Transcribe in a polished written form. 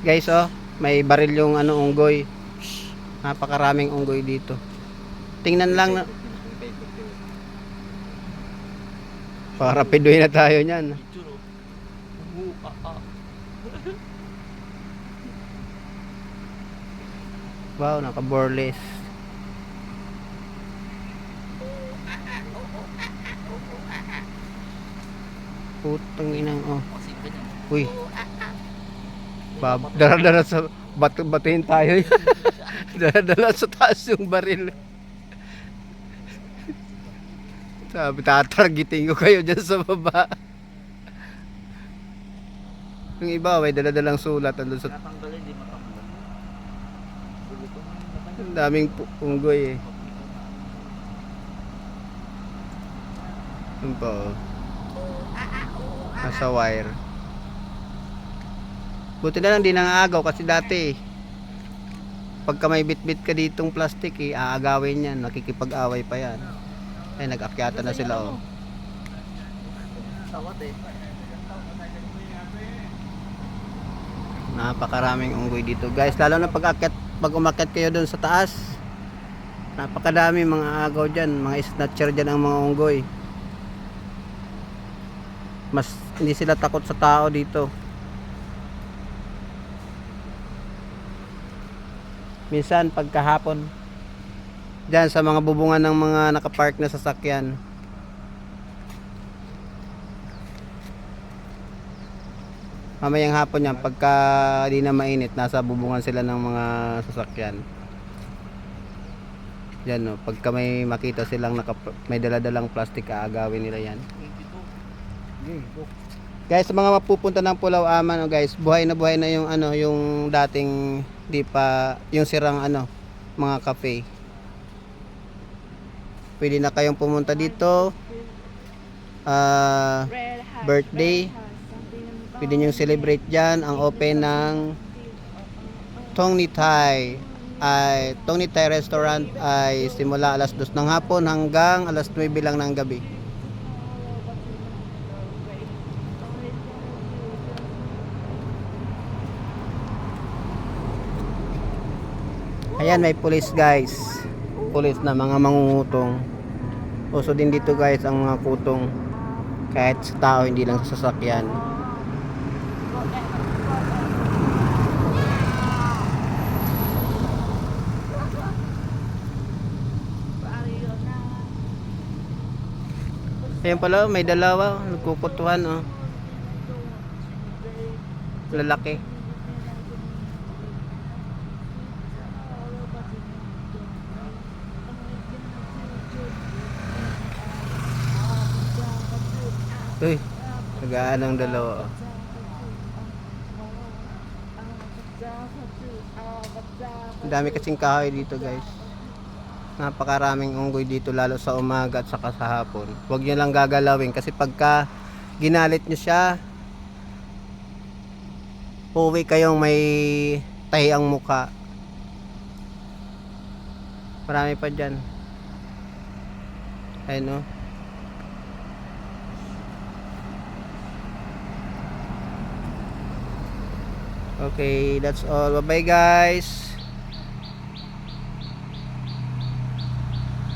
Guys, oh, may baril yung ano, unggoy. Napakaraming unggoy dito. Tingnan lang na. Para pidoy na tayo niyan. Wow, naka-boreless. Putang inang, oh. Uy. Dala-dala sa batuhin tayo. Dala-dala sa taas yung baril. Sabi, tatargeting ko kayo dyan sa baba. Yung iba, may dala-dalang sulat. Andun sa... Ang daming unggoy eh. Yun po, oh. Nasa wire. Buti na lang di nangaagaw kasi dati pagka may bit-bit ka ditong plastic eh, aagawin yan, nakikipag-away pa yan. Ay, nag-akyata na sila, oh. Napakaraming unggoy dito guys, lalo na pag umakyat kayo doon sa taas. Napakadami mga agaw dyan, mga snatcher dyan ang mga unggoy. Mas hindi sila takot sa tao dito. Minsan pagkahapon dyan sa mga bubungan ng mga nakapark na sasakyan, mamayang hapon yan pagka di na mainit, nasa bubungan sila ng mga sasakyan yan, no? Pagka may makita silang may daladalang plastic, aagawin nila yan guys. Sa mga mapupunta ng Pulau Aman, oh guys, buhay na yung ano, yung dating di pa yung sirang ano, mga cafe. Pwede na kayong pumunta dito. Birthday, pwede nyo celebrate dyan. Ang open ng Tong Ni Thai Tong Ni Thai restaurant ay simula alas 2 ng hapon hanggang alas 9 lang ng gabi. Ayan, may police guys, police na mga mangungutong. Uso din dito guys ang mga kutong, kahit sa tao, hindi lang sa sasakyan. Ayan pala, may dalawa nagkukutuhan, oh, lalaki. Uy, nagaan ang dalawa, oh. Ang dami kasing kahoy dito guys. Napakaraming unggoy dito, lalo sa umaga at saka sa hapon. Huwag nyo lang gagalawin kasi pagka ginalit nyo siya, uwi kayong may tahi ang muka. Marami pa dyan. Ayun, oh. Okay, that's all. Bye bye guys.